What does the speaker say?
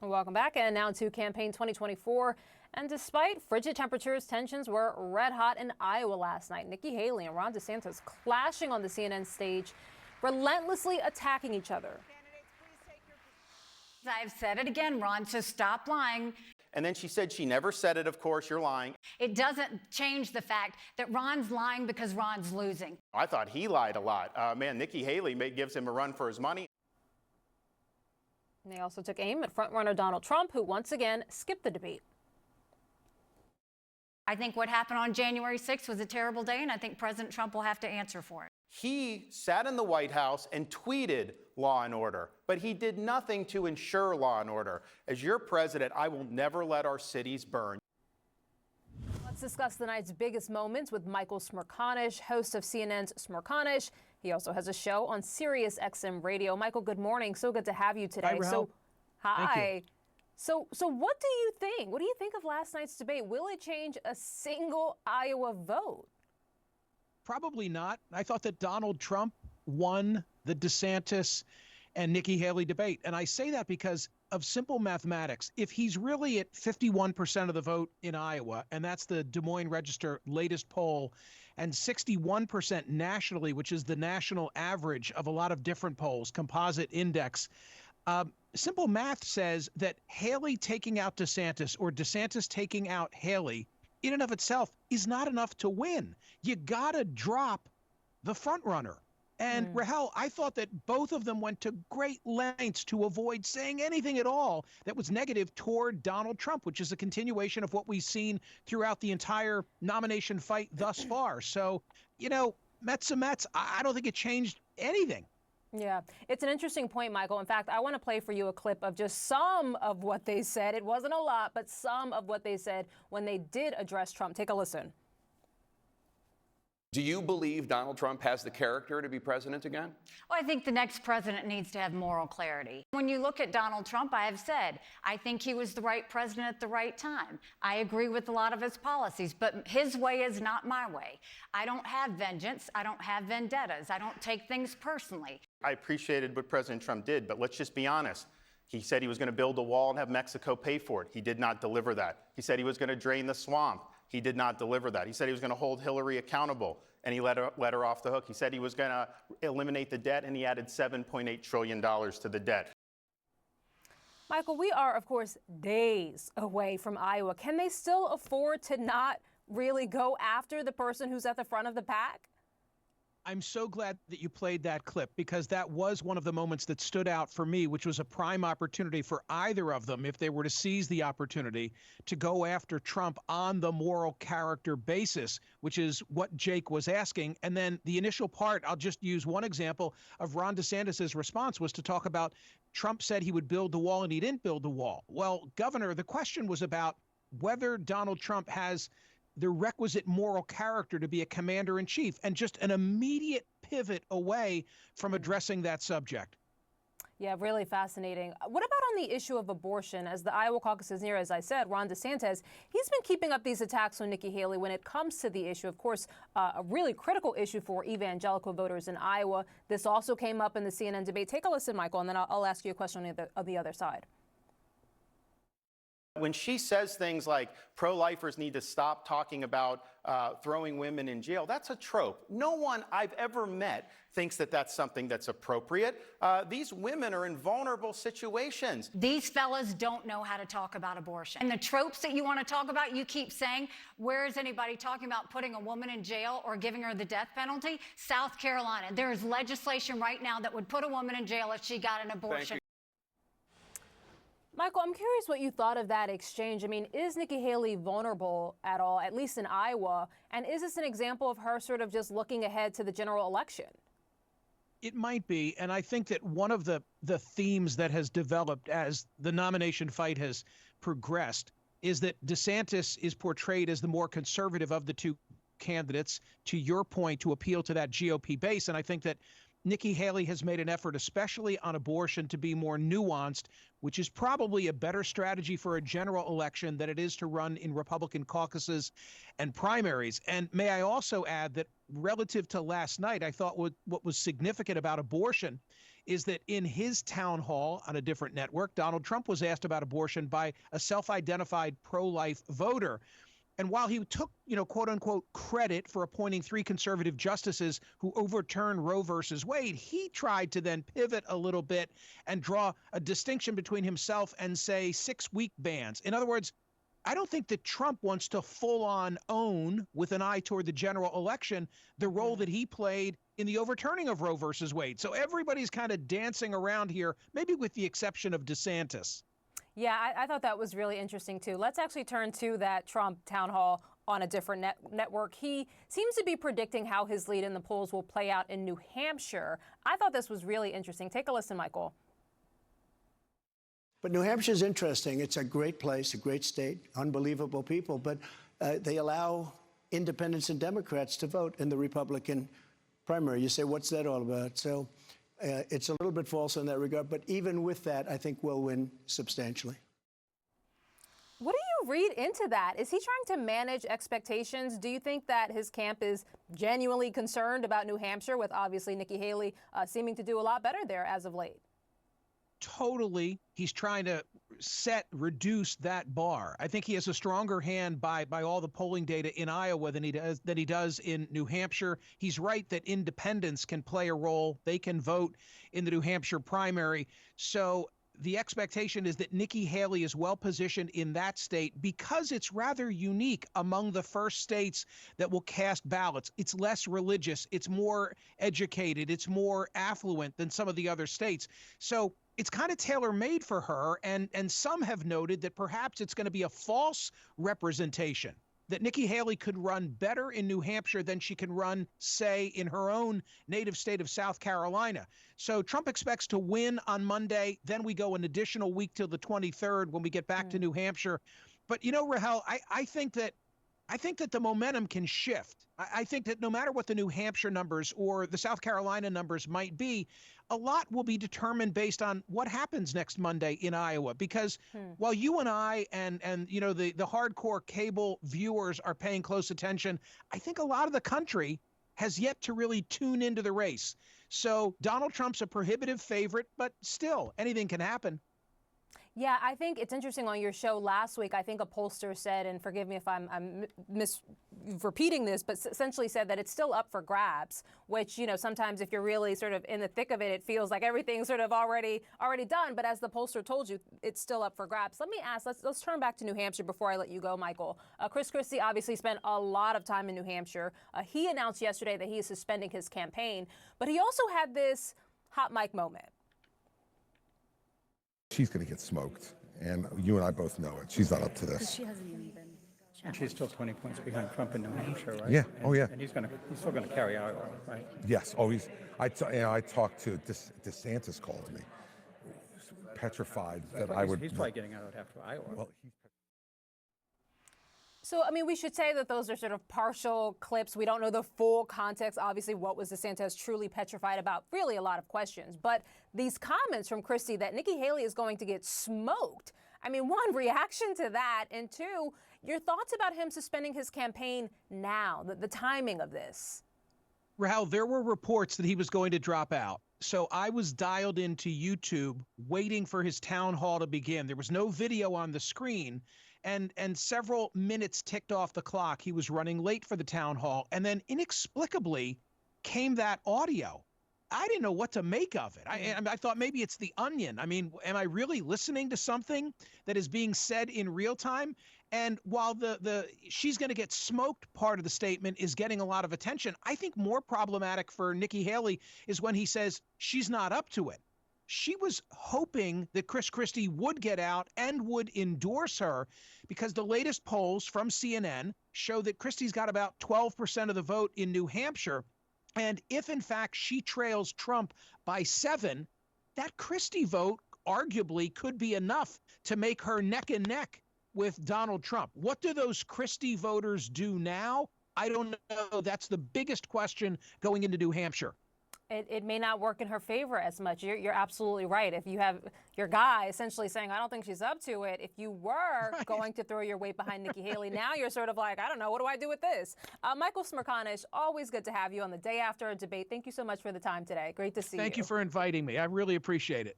Welcome back, and now to campaign 2024. And despite frigid temperatures, tensions were red hot in Iowa last night. Nikki Haley and Ron DeSantis clashing on the CNN stage, relentlessly attacking each other. I've said it again, Ron, so stop lying. And then she said she never said it. Of course, you're lying. It doesn't change the fact that Ron's lying because Ron's losing. I thought he lied a lot. Man, Nikki Haley gives him a run for his money. And they also took aim at frontrunner Donald Trump, who once again skipped the debate. I think what happened on January 6th was a terrible day, and I think President Trump will have to answer for it. He sat in the White House and tweeted law and order, but he did nothing to ensure law and order. As your president, I will never let our cities burn. Let's discuss the night's biggest moments with Michael Smerconish, host of CNN's Smerconish. He also has a show on SiriusXM Radio. Michael, good morning. So good to have you today. Hi, Rahel. Hi. So what do you think? What do you think of last night's debate? Will it change a single Iowa vote? Probably not. I thought that Donald Trump won the DeSantis and Nikki Haley debate. And I say that because of simple mathematics. If he's really at 51% of the vote in Iowa, and that's the Des Moines Register latest poll, and 61% nationally, which is the national average of a lot of different polls, composite index, simple math says that Haley taking out DeSantis or DeSantis taking out Haley in and of itself is not enough to win. You got to drop the front runner. And Rahel, I thought that both of them went to great lengths to avoid saying anything at all that was negative toward Donald Trump, which is a continuation of what we've seen throughout the entire nomination fight thus far. So, Mets are Mets. I don't think it changed anything. Yeah, it's an interesting point, Michael. In fact, I want to play for you a clip of just some of what they said. It wasn't a lot, but some of what they said when they did address Trump. Take a listen. Do you believe Donald Trump has the character to be president again? Well, I think the next president needs to have moral clarity. When you look at Donald Trump, I have said, I think he was the right president at the right time. I agree with a lot of his policies, but his way is not my way. I don't have vengeance. I don't have vendettas. I don't take things personally. I appreciated what President Trump did, but let's just be honest. He said he was going to build a wall and have Mexico pay for it. He did not deliver that. He said he was going to drain the swamp. He did not deliver that. He said he was going to hold Hillary accountable, and he let her off the hook. He said he was going to eliminate the debt, and he added $7.8 trillion to the debt. Michael, we are, of course, days away from Iowa. Can they still afford to not really go after the person who's at the front of the pack? I'm so glad that you played that clip, because that was one of the moments that stood out for me, which was a prime opportunity for either of them, if they were to seize the opportunity, to go after Trump on the moral character basis, which is what Jake was asking. And then the initial part, I'll just use one example of Ron DeSantis' response, was to talk about Trump said he would build the wall and he didn't build the wall. Well, Governor, the question was about whether Donald Trump has the requisite moral character to be a commander-in-chief, and just an immediate pivot away from addressing that subject. Yeah, really fascinating. What about on the issue of abortion? As the Iowa caucus is near, as I said, Ron DeSantis, he's been keeping up these attacks on Nikki Haley when it comes to the issue. Of course, a really critical issue for evangelical voters in Iowa. This also came up in the CNN debate. Take a listen, Michael, and then I'll ask you a question on the other side. When she says things like pro-lifers need to stop talking about throwing women in jail, that's a trope. No one I've ever met thinks that that's something that's appropriate. These women are in vulnerable situations. These fellas don't know how to talk about abortion. And the tropes that you want to talk about, you keep saying, where is anybody talking about putting a woman in jail or giving her the death penalty? South Carolina. There is legislation right now that would put a woman in jail if she got an abortion. Michael, I'm curious what you thought of that exchange. I mean, is Nikki Haley vulnerable at all, at least in Iowa? And is this an example of her sort of just looking ahead to the general election? It might be. And I think that one of the themes that has developed as the nomination fight has progressed is that DeSantis is portrayed as the more conservative of the two candidates, to your point, to appeal to that GOP base. And I think that Nikki Haley has made an effort, especially on abortion, to be more nuanced, which is probably a better strategy for a general election than it is to run in Republican caucuses and primaries. And may I also add that relative to last night, I thought what was significant about abortion is that in his town hall on a different network, Donald Trump was asked about abortion by a self-identified pro-life voter. And while he took, quote unquote, credit for appointing 3 conservative justices who overturned Roe versus Wade, he tried to then pivot a little bit and draw a distinction between himself and, say, 6-week bans. In other words, I don't think that Trump wants to full on own, with an eye toward the general election, the role that he played in the overturning of Roe versus Wade. So everybody's kind of dancing around here, maybe with the exception of DeSantis. Yeah, I thought that was really interesting, too. Let's actually turn to that Trump town hall on a different network. He seems to be predicting how his lead in the polls will play out in New Hampshire. I thought this was really interesting. Take a listen, Michael. But New Hampshire is interesting. It's a great place, a great state, unbelievable people. But they allow independents and Democrats to vote in the Republican primary. You say, what's that all about? So it's a little bit false in that regard. But even with that, I think we'll win substantially. What do you read into that? Is he trying to manage expectations? Do you think that his camp is genuinely concerned about New Hampshire, with obviously Nikki Haley seeming to do a lot better there as of late? Totally. He's trying to reduce that bar. I think he has a stronger hand by all the polling data in Iowa than he does in New Hampshire. He's right that independents can play a role. They can vote in the New Hampshire primary. So the expectation is that Nikki Haley is well positioned in that state because it's rather unique among the first states that will cast ballots. It's less religious. It's more educated. It's more affluent than some of the other states. So it's kind of tailor-made for her, and some have noted that perhaps it's going to be a false representation, that Nikki Haley could run better in New Hampshire than she can run, say, in her own native state of South Carolina. So Trump expects to win on Monday. Then we go an additional week till the 23rd when we get back to New Hampshire. But, Rahel, I think that the momentum can shift. I think that no matter what the New Hampshire numbers or the South Carolina numbers might be, a lot will be determined based on what happens next Monday in Iowa. Because while you and I and the hardcore cable viewers are paying close attention, I think a lot of the country has yet to really tune into the race. So Donald Trump's a prohibitive favorite, but still, anything can happen. Yeah, I think it's interesting. On your show last week, I think a pollster said, and forgive me if I'm repeating this, but essentially said that it's still up for grabs, which, sometimes if you're really sort of in the thick of it, it feels like everything's sort of already done. But as the pollster told you, it's still up for grabs. Let me ask, let's turn back to New Hampshire before I let you go, Michael. Christie obviously spent a lot of time in New Hampshire. He announced yesterday that he is suspending his campaign, but he also had this hot mic moment. She's going to get smoked, and you and I both know it. She's not up to this. She hasn't even been. She's still 20 points behind Trump in New Hampshire, right? Yeah. And, oh, yeah. And he's still going to carry Iowa, right? Yes. Oh, I talked to DeSantis called me, petrified that I would. He's probably getting out after Iowa. Well, So, we should say that those are sort of partial clips. We don't know the full context. Obviously, what was DeSantis truly petrified about? Really a lot of questions. But these comments from Christie that Nikki Haley is going to get smoked. One, reaction to that. And two, your thoughts about him suspending his campaign now, the timing of this. Rahel, there were reports that he was going to drop out. So I was dialed into YouTube waiting for his town hall to begin. There was no video on the screen. And several minutes ticked off the clock. He was running late for the town hall. And then inexplicably came that audio. I didn't know what to make of it. I thought maybe it's the Onion. Am I really listening to something that is being said in real time? And while the she's going to get smoked part of the statement is getting a lot of attention, I think more problematic for Nikki Haley is when he says she's not up to it. She was hoping that Christie would get out and would endorse her, because the latest polls from CNN show that Christie's got about 12% of the vote in New Hampshire. And if, in fact, she trails Trump by 7, that Christie vote arguably could be enough to make her neck and neck with Donald Trump. What do those Christie voters do now? I don't know. That's the biggest question going into New Hampshire. It may not work in her favor as much. You're absolutely right. If you have your guy essentially saying, I don't think she's up to it, if you were going to throw your weight behind Nikki Haley, now you're sort of like, I don't know, what do I do with this? Michael Smerconish, always good to have you on the day after a debate. Thank you so much for the time today. Great to see you. Thank you for inviting me. I really appreciate it.